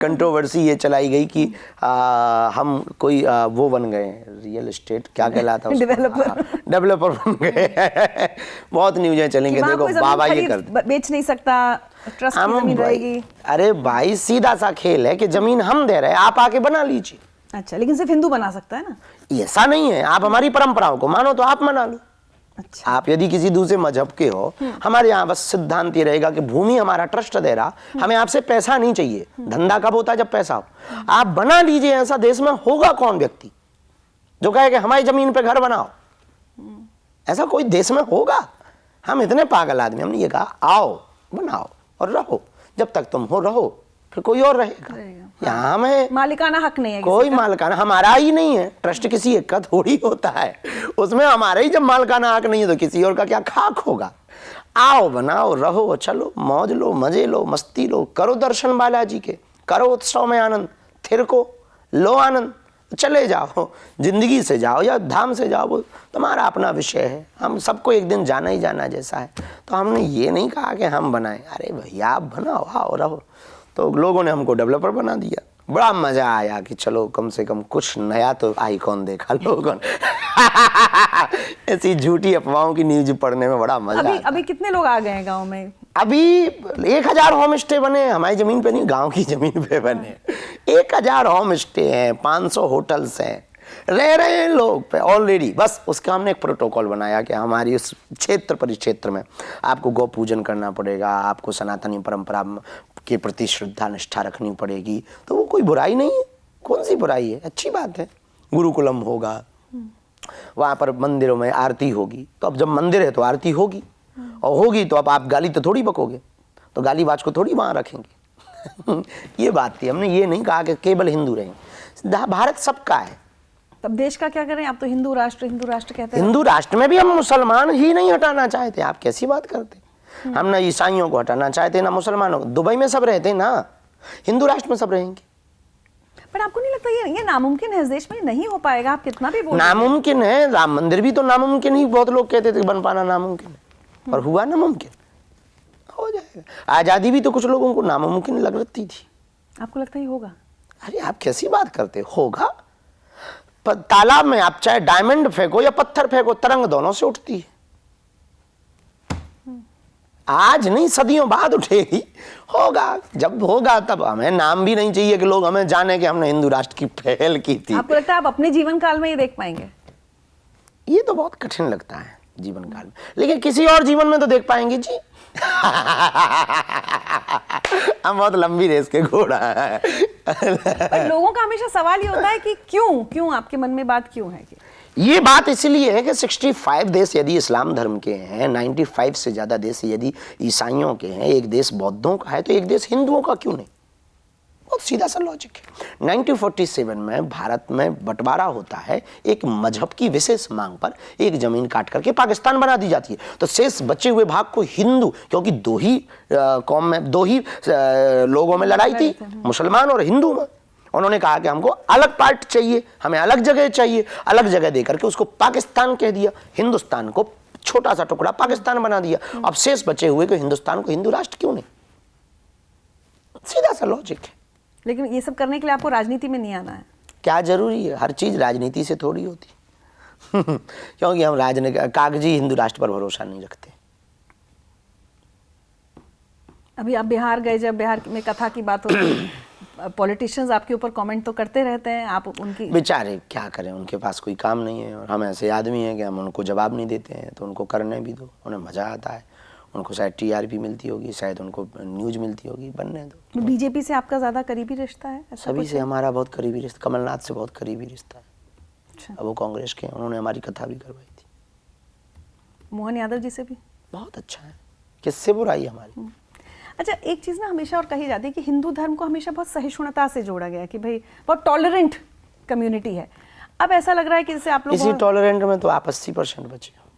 Controversy ये चलाई गई कि हम कोई वो बन गए, रियल एस्टेट क्या कहलाता है, डेवलपर बन गए। बहुत न्यूज़ें चलेंगे, देखो बाबा ये कर बेच नहीं सकता, ट्रस्ट की जमीन रहेगी। अरे भाई सीधा सा खेल है कि जमीन हम दे रहे हैं, आप आके बना लीजिए। अच्छा, लेकिन सिर्फ हिंदू बना सकता है ना? ऐसा नहीं है, आप हमारी परंपराओं को मानो तो आप मना लो। अच्छा। आप यदि किसी दूसरे मजहब के हो, हमारे यहाँ बस सिद्धांत ये रहेगा कि भूमि हमारा ट्रस्ट दे रहा, हमें आपसे पैसा नहीं चाहिए। धंधा कब होता है? जब पैसा हो। आप बना लीजिए। ऐसा देश में होगा कौन व्यक्ति जो कहे कि हमारी जमीन पे घर बनाओ? ऐसा कोई देश में होगा? हम इतने पागल आदमी, हमने ये कहा आओ बनाओ और रहो, जब तक तुम हो रहो, फिर कोई और रहेगा। यहाँ हमें मालिकाना हक नहीं है, कोई मालिकाना हमारा ही नहीं है। ट्रस्ट किसी एक का थोड़ी होता है, उसमें हमारा ही जब मालिकाना हक नहीं है तो किसी और का क्या खाक होगा? आओ बनाओ रहो, चलो मौज लो, मजे लो, मस्ती लो, करो दर्शन बालाजी के, करो उत्सव में आनंद, थिरको लो आनंद, चले जाओ, जिंदगी से जाओ या धाम से जाओ, वो तुम्हारा अपना विषय है। हम सबको एक दिन जाना ही जाना जैसा है, तो हमने ये नहीं कहा कि हम बनाएं। अरे भैया आप बनाओ, आओ रहो। तो लोगों ने हमको डेवलपर बना दिया। बड़ा मजा आया कि चलो कम से कम कुछ नया तो आइकॉन देखा लोगों ने। ऐसी झूठी अफवाहों की न्यूज पढ़ने में बड़ा मजा आता। अभी कितने लोग आ गए हैं गांव में? अभी 1000 होम स्टे बने, हमारी जमीन पे नहीं, गांव की जमीन पे बने। 1000 होम स्टे हैं, 500 होटल्स हैं, रह रहे हैं लोग पे ऑलरेडी। बस उसका हमने एक प्रोटोकॉल बनाया कि हमारी उस क्षेत्र परिक्षेत्र में आपको गौ पूजन करना पड़ेगा, आपको सनातनी परंपरा के प्रति श्रद्धा निष्ठा रखनी पड़ेगी। तो वो कोई बुराई नहीं है, कौन सी बुराई है, अच्छी बात है। गुरुकुलम होगा, वहाँ पर मंदिरों में आरती होगी, तो अब जब मंदिर है तो आरती होगी, और होगी तो अब आप गाली तो थोड़ी बकोगे, तो गाली बाज को थोड़ी वहाँ रखेंगे। ये बात थी। हमने ये नहीं कहा कि केवल हिंदू रहेंगे, भारत सबका है। तब देश का क्या करें? आप तो हिंदू राष्ट्र कहते हैं। हिंदू राष्ट्र में भी हम मुसलमान ही नहीं हटाना चाहते। आप कैसी बात करते? हम ना ईसाइयों को हटाना चाहते ना मुसलमानों को। दुबई में सब रहते ना, हिंदू राष्ट्र में सब रहेंगे। पर आपको नहीं लगता ये नामुमकिन है? इस देश में नहीं हो पाएगा, आप कितना भी बोलो। नामुमकिन है, राम मंदिर भी तो नामुमकिन ही। बहुत लोग कहते थे बन पाना नामुमकिन है, पर हुआ नामुमकिन, हो जाएगा। आजादी भी तो कुछ लोगों को नामुमकिन लगती थी। आपको लगता है होगा? अरे आप कैसी बात करते? होगा। तालाब में आप चाहे डायमंड फेंको या पत्थर फेंको, तरंग दोनों से उठती है। आज नहीं, सदियों बाद उठेगी। होगा, जब होगा तब। हमें नाम भी नहीं चाहिए कि लोग हमें जाने कि हमने हिंदू राष्ट्र की पहल की थी। आपको लगता है आप अपने जीवन काल में ये देख पाएंगे? ये तो बहुत कठिन लगता है जीवन काल में, लेकिन किसी और जीवन में तो देख पाएंगे जी। हम बहुत लंबी रेस के घोड़ा है। पर लोगों का हमेशा सवाल ये होता है कि क्यों आपके मन में बात क्यों है? ये बात इसलिए है कि 65 देश यदि इस्लाम धर्म के हैं, 95 से ज्यादा देश यदि ईसाइयों के हैं, एक देश बौद्धों का है, तो एक देश हिंदुओं का क्यों नहीं? बहुत सीधा सा लॉजिक है। 1947 में भारत में बंटवारा होता है, एक मजहब की विशेष मांग पर एक जमीन काट करके पाकिस्तान बना दी जाती है। तो शेष बचे हुए भाग को हिंदू, क्योंकि दो ही कौम में, दो ही लोगों में लड़ाई थी, मुसलमान और हिंदू में। उन्होंने कहा कि हमको अलग पार्ट चाहिए, हमें अलग जगह चाहिए। अलग जगह देकर के उसको पाकिस्तान कह दिया, हिंदुस्तान को छोटा सा टुकड़ा पाकिस्तान बना दिया। अब शेष बचे हुए को हिंदुस्तान को हिंदू राष्ट्र क्यों नहीं? सीधा सा लॉजिक है। लेकिन ये सब करने के लिए आपको राजनीति में नहीं आना है। क्या जरूरी है? हर चीज राजनीति से थोड़ी होती। क्योंकि हम कागजी हिंदू राष्ट्र पर भरोसा नहीं रखते। अभी आप बिहार गए, जब बिहार में कथा की बात होती, पॉलिटिशियंस आपके ऊपर कमेंट तो करते रहते हैं, आप उनकी बेचारे क्या करें, उनके पास कोई काम नहीं है, और हम ऐसे आदमी हैं कि हम उनको जवाब नहीं देते हैं। तो उनको करने भी दो, उन्हें मजा आता है। उनको शायद TRP मिलती होगी, शायद उनको न्यूज मिलती होगी, बनने दो। बीजेपी से आपका ज्यादा करीबी रिश्ता है? सभी से हमारा बहुत करीबी रिश्ता, कमलनाथ से बहुत करीबी रिश्ता है। अच्छा। अब वो कांग्रेस के, उन्होंने हमारी कथा भी करवाई थी। मोहन यादव जी से भी बहुत अच्छा है, किससे बुराई हमारी। अच्छा, एक चीज़ ना हमेशा और कही जाती है कि हिंदू धर्म को हमेशा बहुत सहिष्णुता से जोड़ा गया है, कि भाई बहुत टॉलरेंट कम्युनिटी है। अब ऐसा लग रहा है कि जैसे आप लोग इसी टॉलरेंट में तो आप 80% बचे हो।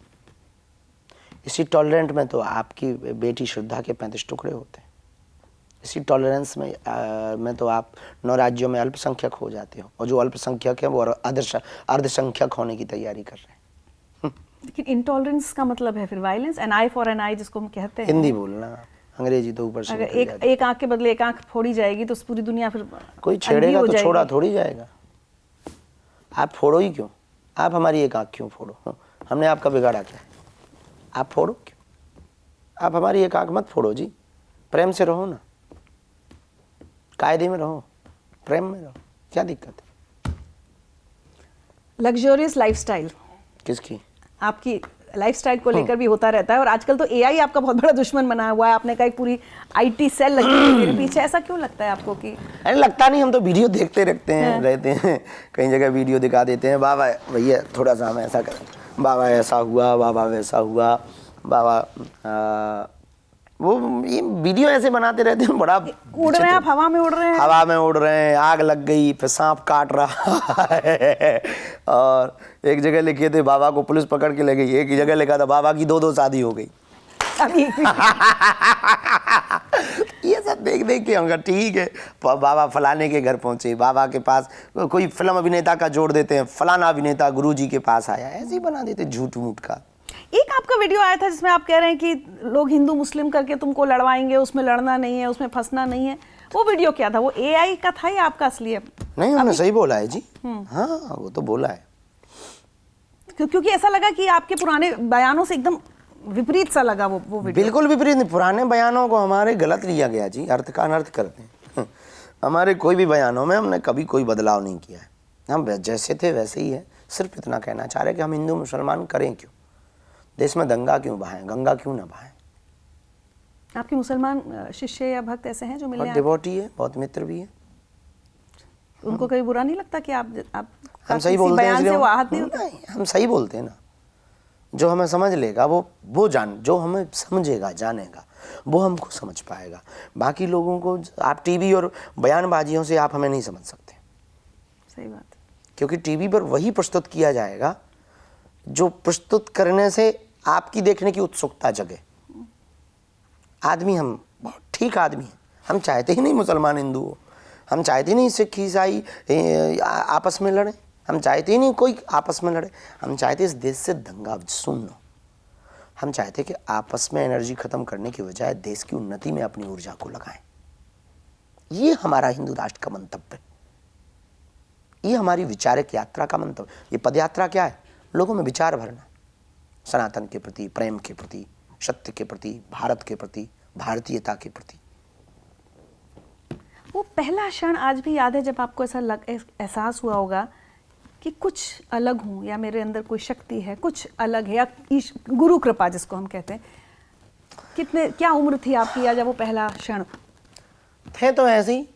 इसी टॉलरेंट में तो आपकी बेटी श्रद्धा के 35 टुकड़े होते हैं। इसी टॉलरेंस में तो आप 9 राज्यों में अल्पसंख्यक हो जाते हो, और जो अल्पसंख्यक है वो अर्धसंख्यक होने की तैयारी कर रहे हैं। लेकिन इंटॉलरेंस का मतलब है फिर violence, N I for N I जिसको हम कहते हैं। हिंदी बोलना। अंग्रेजी तो ऊपर से अगर निकल एक जाती। एक आंख के बदले एक आंख फोड़ी जाएगी तो पूरी दुनिया फिर कोई अंधी छेड़ेगा हो तो जाएगी। छोड़ा थोड़ी जाएगा। आप फोड़ो ही क्यों? आप हमारी एक आंख क्यों फोड़ो? हमने आपका बिगाड़ा क्या है? आप फोड़ो क्यों? आप हमारी एक आंख मत फोड़ो जी, प्रेम से रहो ना, कायदे में रहो, प्रेम में रहो, क्या दिक्कत है? लग्जरियस लाइफस्टाइल, किसकी? आपकी लाइफस्टाइल को लेकर भी होता रहता है और आजकल तो एआई आपका बहुत बड़ा दुश्मन बना हुआ है। आपने कहा एक पूरी आईटी सेल लगी हुई है मेरे पीछे, ऐसा क्यों लगता है आपको कि अरे लगता नहीं, हम तो वीडियो देखते रखते हैं, रहते हैं, कई जगह वीडियो दिखा देते हैं, बाबा भैया थोड़ा सा हम ऐसा करें, बाबा ऐसा हुआ, बाबा वैसा हुआ, बाबा वो ये वीडियो ऐसे बनाते रहते हैं, बड़ा उड़ रहे हैं आप, हवा में उड़ रहे हैं, हवा में उड़ रहे हैं, आग लग गई, फिर सांप काट रहा है। और एक जगह लिखे थे बाबा को पुलिस पकड़ के ले गई, एक जगह लिखा था बाबा की 2-2 शादी हो गई। अभी ये सब देख देख के होगा, ठीक है, बाबा फलाने के घर पहुंचे, बाबा के पास कोई फिल्म अभिनेता का जोड़ देते हैं, फलाना अभिनेता गुरुजी के पास आया, ऐसे ही बना देते झूठ मूठ का। एक आपका वीडियो आया था जिसमें आप कह रहे हैं कि लोग हिंदू मुस्लिम करके तुमको लड़वाएंगे, उसमें लड़ना नहीं है, उसमें फंसना नहीं है। वो वीडियो क्या था? वो एआई का था या आपका असली है? नहीं, हमने सही बोला है जी। हाँ, वो तो बोला है। क्योंकि ऐसा लगा कि आपके पुराने बयानों से एकदम विपरीत सा लगा वो वीडियो। बिल्कुल विपरीत नहीं, पुराने बयानों को हमारे गलत लिया गया जी, अर्थ का अनर्थ करते हैं। हमारे कोई भी बयानों में हमने कभी कोई बदलाव नहीं किया है, हम जैसे थे वैसे ही है। सिर्फ इतना कहना चाह रहे कि हम हिंदू मुसलमान करें क्यों, देश में दंगा क्यों बहाएं, गंगा क्यों ना बहाएं। आपके मुसलमान शिष्य या भक्त ऐसे हैं जो मिलने बहुत डिवोटी है, बहुत मित्र भी है। उनको कभी बुरा नहीं लगता कि आप हम सही बोलते हैं, बयान से इसलिए वो आहत नहीं होते? नहीं, हम सही बोलते हैं ना। जो हमें समझ लेगा वो जान, जो हमें समझेगा जानेगा वो हमको समझ पाएगा। बाकी लोगों को आप टीवी और बयानबाजियों से आप हमें नहीं समझ सकते। सही बात है। क्योंकि टीवी पर वही प्रस्तुत किया जाएगा जो प्रस्तुत करने से आपकी देखने की उत्सुकता जगे। आदमी हम बहुत ठीक आदमी हैं, हम चाहते ही नहीं मुसलमान हिंदू हो, हम चाहते ही नहीं सिख ईसाई आपस में लड़े, हम चाहते ही नहीं कोई आपस में लड़े, हम चाहते इस देश से दंगा सुन लो। हम चाहते कि आपस में एनर्जी खत्म करने की बजाय देश की उन्नति में अपनी ऊर्जा को लगाएं। ये हमारा हिंदू राष्ट्र का मंतव्य, ये हमारी विचारक यात्रा का मंतव्य। ये पदयात्रा क्या है? लोगों में विचार भरना, सनातन के प्रति, प्रेम के प्रति, सत्य के प्रति, भारत के प्रति, भारतीयता के प्रति। वो पहला क्षण आज भी याद है जब आपको ऐसा एहसास हुआ होगा कि कुछ अलग हूँ, या मेरे अंदर कोई शक्ति है, कुछ अलग है, या गुरु कृपा जिसको हम कहते हैं। क्या उम्र थी आपकी या जब वो पहला क्षण? थे तो ऐसे ही,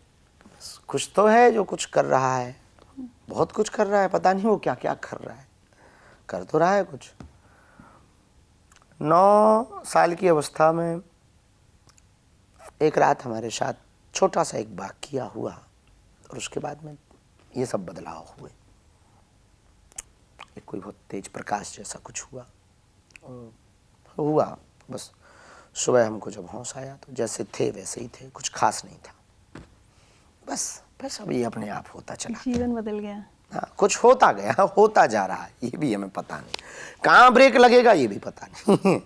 कुछ तो है जो कुछ कर रहा है, बहुत कुछ कर रहा है, पता नहीं वो क्या क्या कर रहा है, कर तो रहा है कुछ। 9 साल की अवस्था में एक रात हमारे साथ छोटा सा एक वाकया हुआ और उसके बाद में ये सब बदलाव हुए। एक कोई बहुत तेज प्रकाश जैसा कुछ हुआ बस। सुबह हमको जब होश आया तो जैसे थे वैसे ही थे, कुछ खास नहीं था, बस अब ये अपने आप होता चला, जीवन बदल गया। हाँ, कुछ होता गया, होता जा रहा है, ये भी हमें पता नहीं, कहाँ ब्रेक लगेगा ये भी पता नहीं।